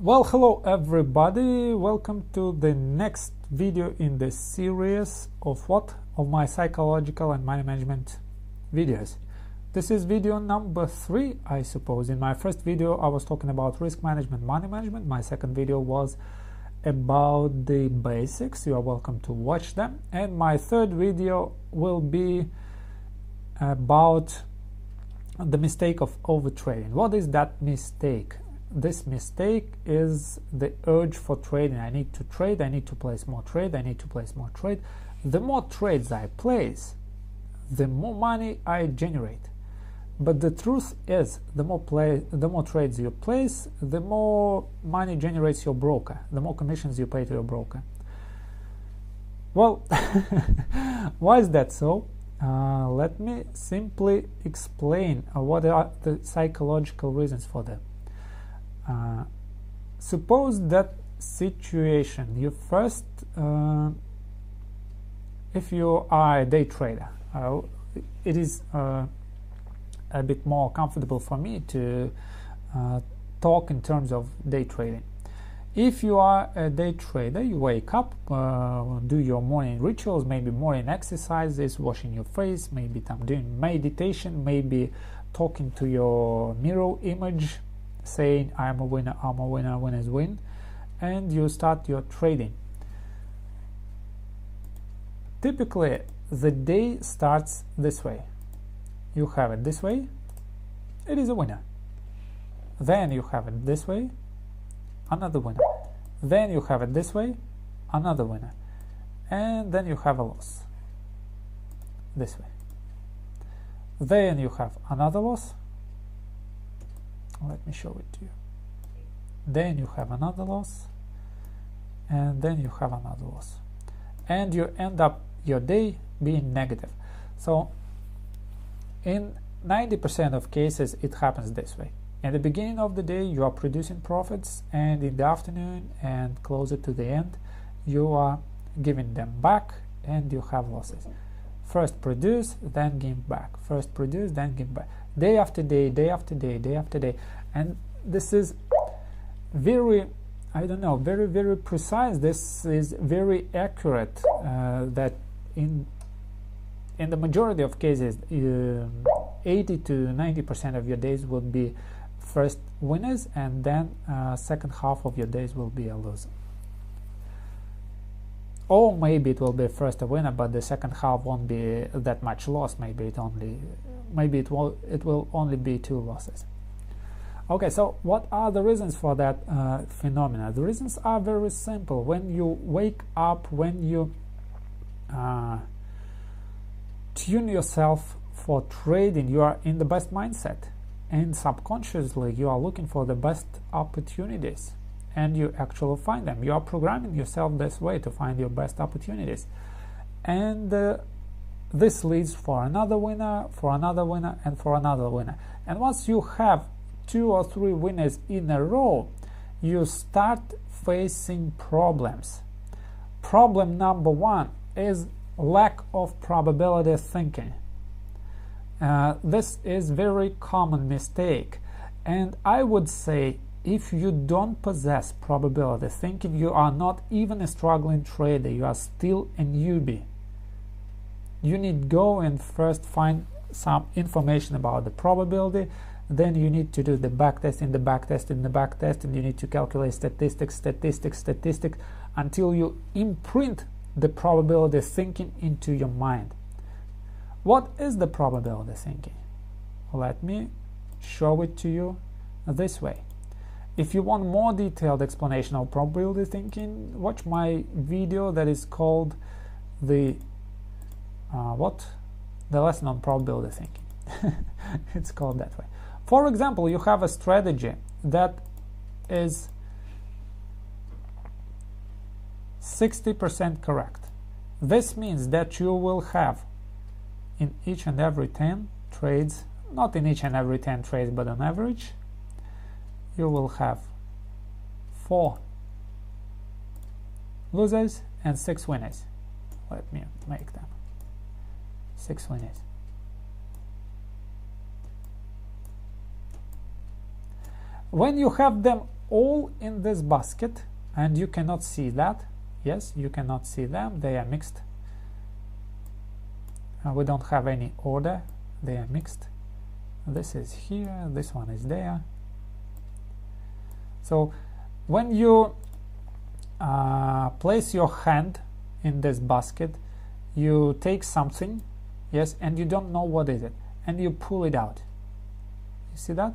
Well, hello everybody, welcome to the next video in the series of my psychological and money management videos. This is video number 3, I suppose. In my first video I was talking about risk management, money management. My second video was about the basics. You are welcome to watch them. And my third video will be about the mistake of overtrading. What is that mistake? This mistake is the urge for trading. I need to trade, I need to place more trade, I need to place more trade. The more trades I place, the more money I generate. But the truth is, the more trades you place, the more money generates your broker, the more commissions you pay to your broker. Well, why is that so? Let me simply explain what are the psychological reasons for that. Suppose that situation, you first, if you are a day trader, it is a bit more comfortable for me to talk in terms of day trading. If you are a day trader, you wake up, do your morning rituals, maybe morning exercises, washing your face, maybe doing meditation, maybe talking to your mirror image, saying I'm a winner, winners win, and you start your trading. Typically the day starts this way. You have it this way, it is a winner. Then you have it this way, another winner. Then you have it this way, another winner. And then you have a loss this way. Then you have another loss. Let me show it to you. Then you have another loss, and then you have another loss, and you end up your day being negative. So in 90% of cases it happens this way. In the beginning of the day you are producing profits, and in the afternoon and closer to the end you are giving them back and you have losses. First produce, then give back. First produce, then give back. Day after day, day after day, day after day. And this is very, very precise. This is very accurate, that in the majority of cases, 80 to 90% of your days will be first winners, and then second half of your days will be a loser. Or maybe it will be first a winner, but the second half won't be that much loss. Maybe it will only be 2 losses. Okay, so what are the reasons for that phenomena? The reasons are very simple. When you wake up, when you tune yourself for trading, you are in the best mindset, and subconsciously you are looking for the best opportunities, and you actually find them. You are programming yourself this way to find your best opportunities, and this leads for another winner, for another winner, and for another winner. And once you have 2 or 3 winners in a row, you start facing problems. Problem number 1 is lack of probability thinking. This is very common mistake, and I would say if you don't possess probability thinking, you are not even a struggling trader, you are still a newbie. You need to go and first find some information about the probability, then you need to do the backtest in the backtest in the backtest, and you need to calculate statistics until you imprint the probability thinking into your mind. What is the probability thinking? Let me show it to you this way. If you want more detailed explanation of probability thinking, watch my video that is called the lesson on probability thinking. It's called that way. For example, you have a strategy that is 60% correct. This means that you will have in each and every 10 trades, not in each and every 10 trades, but on average, you will have 4 losers and 6 winners. Let me make them 6 winners. When you have them all in this basket, and you cannot see that. Yes, you cannot see them, they are mixed. We don't have any order, they are mixed. This is here, this one is there. So when you place your hand in this basket, you take something, yes, and you don't know what is it, and you pull it out. You see that?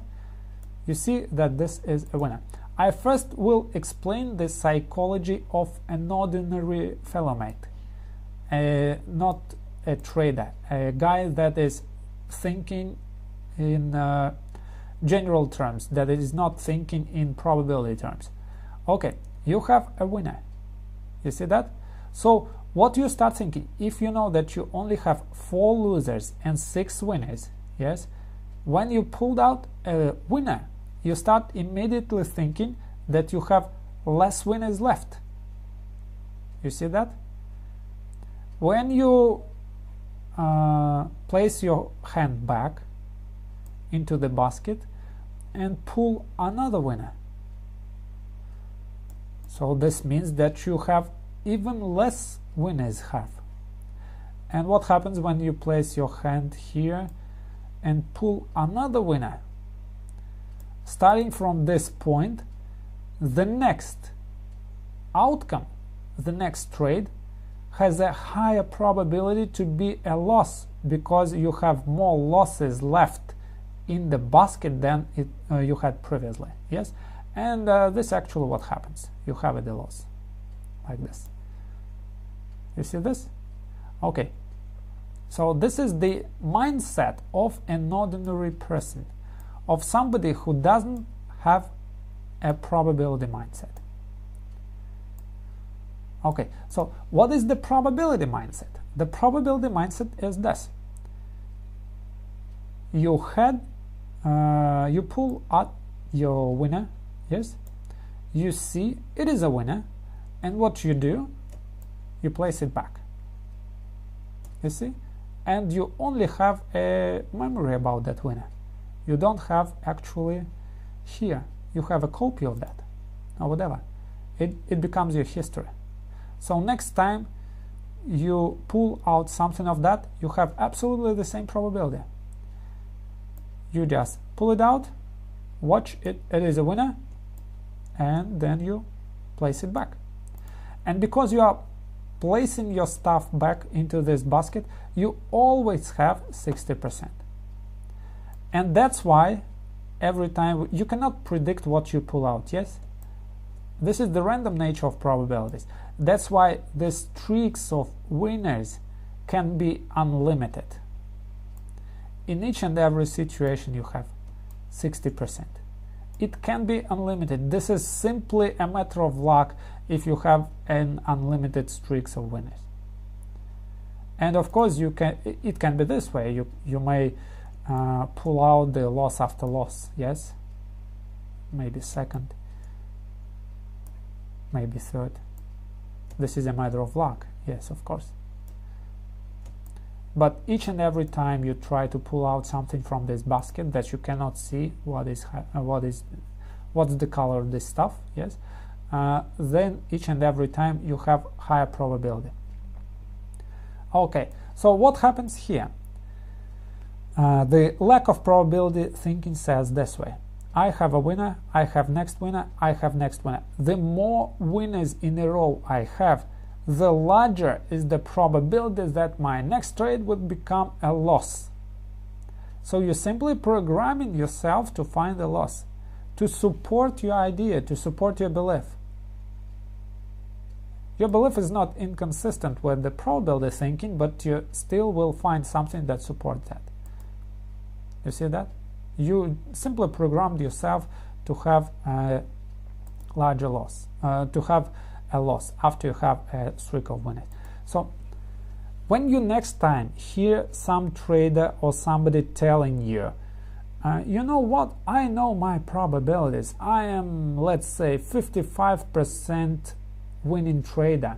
You see that this is a winner. I first will explain the psychology of an ordinary fellow mate, not a trader, a guy that is thinking in general terms, that is not thinking in probability terms. Okay, you have a winner. You see that? So what you start thinking, if you know that you only have 4 losers and 6 winners, yes, when you pulled out a winner, you start immediately thinking that you have less winners left. You see that? When you place your hand back into the basket and pull another winner, so this means that you have even less winners have. And what happens when you place your hand here and pull another winner? Starting from this point, the next outcome, the next trade, has a higher probability to be a loss, because you have more losses left in the basket than you had previously. Yes, and this actually what happens. You have a loss like this. You see this? Okay, so this is the mindset of an ordinary person, of somebody who doesn't have a probability mindset. Okay, so what is the probability mindset? The probability mindset is this. You pull out your winner, yes, you see it is a winner, and what you do, you place it back. You see? And you only have a memory about that winner. You don't have actually here. You have a copy of that or whatever. It becomes your history. So next time you pull out something of that, you have absolutely the same probability. You just pull it out, watch it, it is a winner, and then you place it back. And because you are placing your stuff back into this basket, you always have 60%. And that's why every time you cannot predict what you pull out, yes? This is the random nature of probabilities. That's why the streaks of winners can be unlimited. In each and every situation you have 60%. It can be unlimited. This is simply a matter of luck if you have an unlimited streaks of winners. And of course it can be this way. You may pull out the loss after loss, yes? Maybe second, maybe third. This is a matter of luck, yes, of course. But each and every time you try to pull out something from this basket that you cannot see what's the color of this stuff, yes, then each and every time you have higher probability. Okay, so what happens here? The lack of probability thinking says this way: I have a winner, I have next winner, I have next winner. The more winners in a row I have, the larger is the probability that my next trade would become a loss. So you're simply programming yourself to find a loss, to support your idea, to support your belief. Your belief is not inconsistent with the probability thinking, but you still will find something that supports that. You see that? You simply programmed yourself to have a larger loss, to have a loss after you have a streak of winners. So when you next time hear some trader or somebody telling you, you know what, I know my probabilities, I am, let's say, 55% winning trader,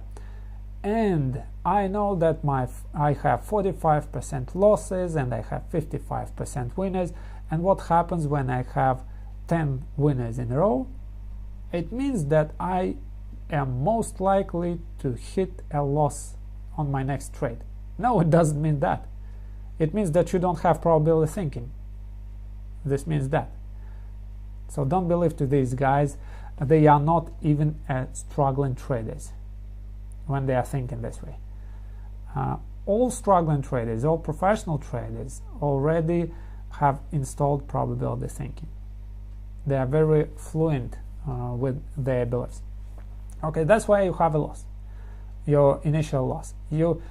and I know that I have 45% losses and I have 55% winners, and what happens when I have 10 winners in a row? It means that I am most likely to hit a loss on my next trade. No, it doesn't mean that. It means that you don't have probability thinking. This means that. So don't believe to these guys. They are not even struggling traders when they are thinking this way. All struggling traders, all professional traders already have installed probability thinking. They are very fluent with their beliefs. Okay, that's why you have a loss, your initial loss. You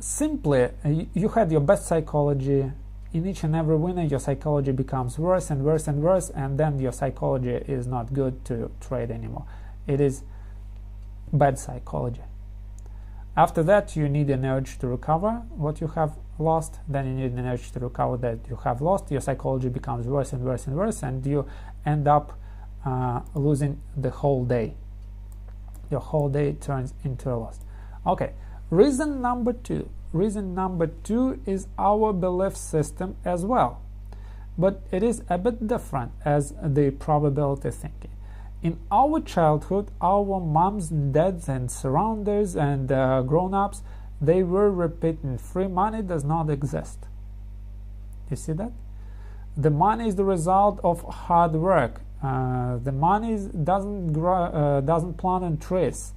simply, you had your best psychology. In each and every winner, your psychology becomes worse and worse and worse, and then your psychology is not good to trade anymore. It is bad psychology. After that, you need an urge to recover what you have lost. Then you need an urge to recover that you have lost. Your psychology becomes worse and worse and worse, and you end up losing the whole day. Your whole day turns into a loss. Okay, reason number two. Reason number two is our belief system as well, but it is a bit different as the probability thinking. In our childhood, our moms, dads, and surrounders and grown-ups, they were repeating, free money does not exist. You see that? The money is the result of hard work. The money doesn't grow, doesn't plant on trees.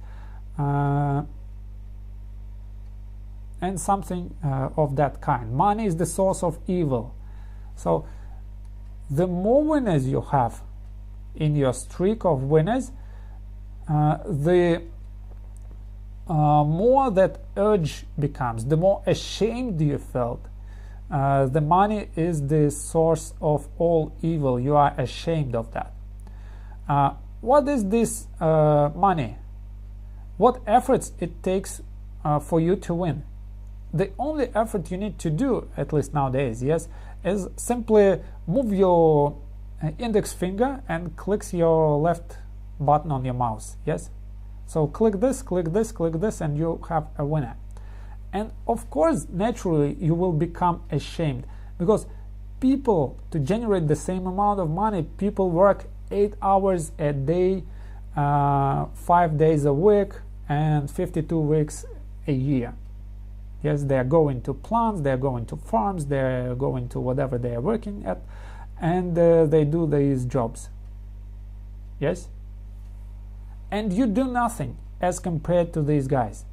And something of that kind. Money is the source of evil. So the more winners you have in your streak of winners, the more that urge becomes, the more ashamed you felt. The money is the source of all evil. You are ashamed of that. What is this money? What efforts it takes for you to win? The only effort you need to do, at least nowadays, yes, is simply move your index finger and clicks your left button on your mouse, yes? So click this, click this, click this, and you have a winner. And of course, naturally, you will become ashamed because people, to generate the same amount of money, people work 8 hours a day, 5 days a week, and 52 weeks a year. Yes, they are going to plants, they are going to farms, they are going to whatever they are working at, and they do these jobs. Yes? And you do nothing as compared to these guys.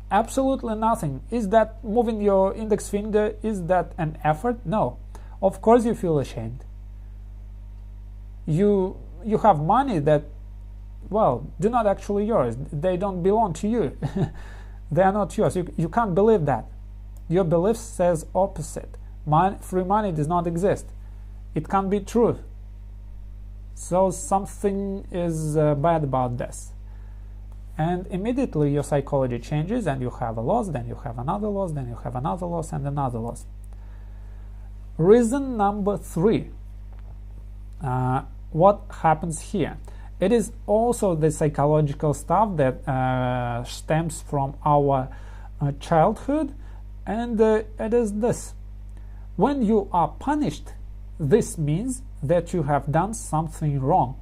Absolutely nothing. Is that moving your index finger, is that an effort? No. Of course you feel ashamed. You have money that, well, do not actually yours. They don't belong to you. They are not yours. You can't believe that. Your belief says opposite. Free money does not exist. It can't be true. So something is bad about this. And immediately your psychology changes and you have a loss, then you have another loss, then you have another loss and another loss. Reason number 3. What happens here? It is also the psychological stuff that stems from our childhood, and it is this. When you are punished, this means that you have done something wrong.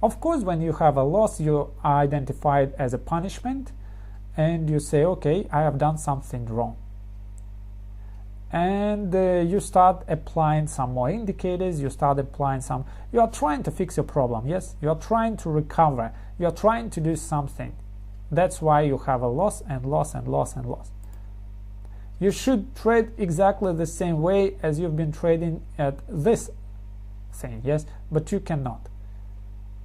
Of course, when you have a loss, you are identified as a punishment, and you say, okay, I have done something wrong. And you start applying some more indicators, you start applying some, you are trying to fix your problem, yes? You are trying to recover, you are trying to do something. That's why you have a loss and loss and loss and loss. You should trade exactly the same way as you've been trading at this thing, yes? But you cannot.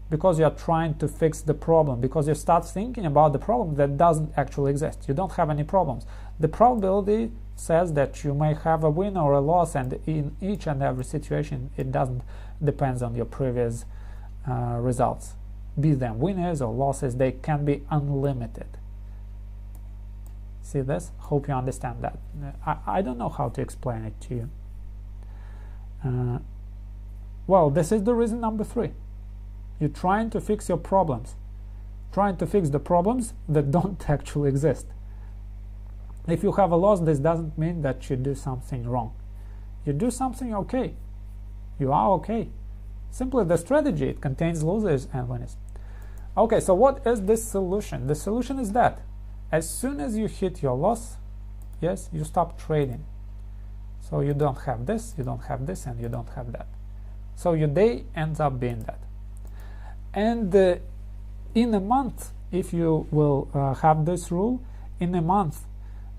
Because you are trying to fix the problem, because you start thinking about the problem that doesn't actually exist. You don't have any problems. The probability says that you may have a win or a loss, and in each and every situation it doesn't depends on your previous results. Be them winners or losses, they can be unlimited. See this? Hope you understand that. I don't know how to explain it to you. Well, this is the reason number 3. You're trying to fix your problems. Trying to fix the problems that don't actually exist. If you have a loss, this doesn't mean that you do something wrong. You do something okay. You are okay. Simply the strategy, it contains losers and winners. Okay, so what is this solution? The solution is that as soon as you hit your loss, yes, you stop trading. So you don't have this, you don't have this, and you don't have that. So your day ends up being that. And in a month, if you will have this rule, in a month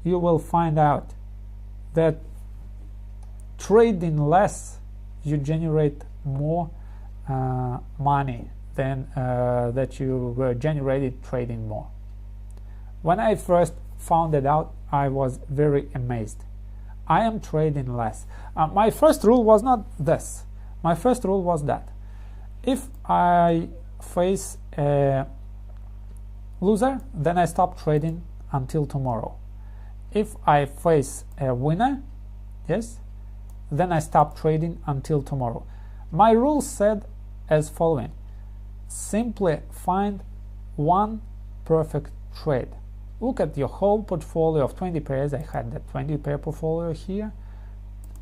you will find out that trading less, you generate more money than that you were generated trading more. When I first found it out, I was very amazed. I am trading less. My first rule was not this. My first rule was that if I face a loser, then I stop trading until tomorrow. If I face a winner, yes, then I stop trading until tomorrow. My rule said as following: simply find one perfect trade. Look at your whole portfolio of 20 pairs. I had that 20 pair portfolio here,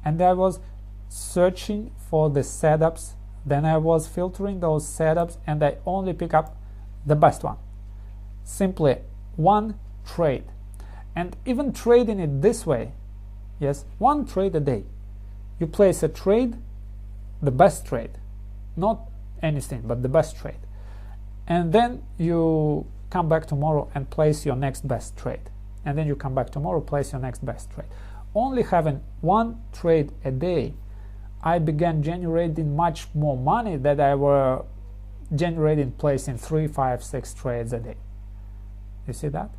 and I was searching for the setups. Then I was filtering those setups, and I only pick up the best one. Simply one trade. And even trading it this way, yes, one trade a day. You place a trade, the best trade, not anything but the best trade, and then you come back tomorrow and place your next best trade, and then you come back tomorrow, place your next best trade. Only having one trade a day, I began generating much more money than I were generating placing 3, 5, 6 trades a day. You see that?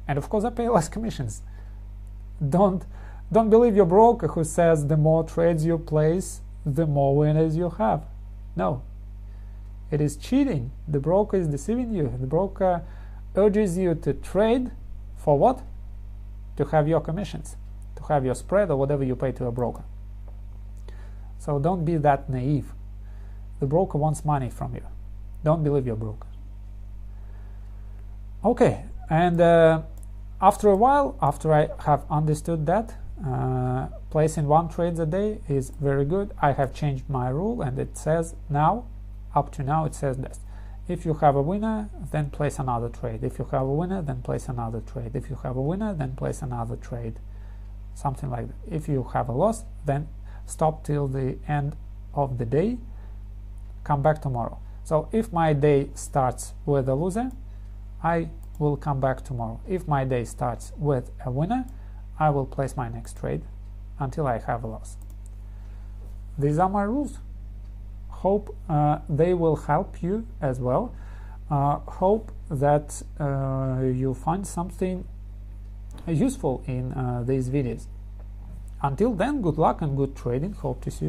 And of course I pay less commissions. Don't believe your broker who says the more trades you place, the more winners you have. No. It is cheating. The broker is deceiving you. The broker urges you to trade for what? To have your commissions, to have your spread or whatever you pay to a broker. So don't be that naive. The broker wants money from you. Don't believe your broker. Okay, and after a while, after I have understood that, placing one trade a day is very good. I have changed my rule, and it says now, up to now, it says this: if you have a winner, then place another trade. If you have a winner, then place another trade. If you have a winner, then place another trade. Something like that. If you have a loss, then stop till the end of the day, come back tomorrow. So if my day starts with a loser, I will come back tomorrow. If my day starts with a winner, I will place my next trade until I have a loss. These are my rules. Hope they will help you as well. Hope that you find something useful in these videos. Until then, good luck and good trading. Hope to see you soon.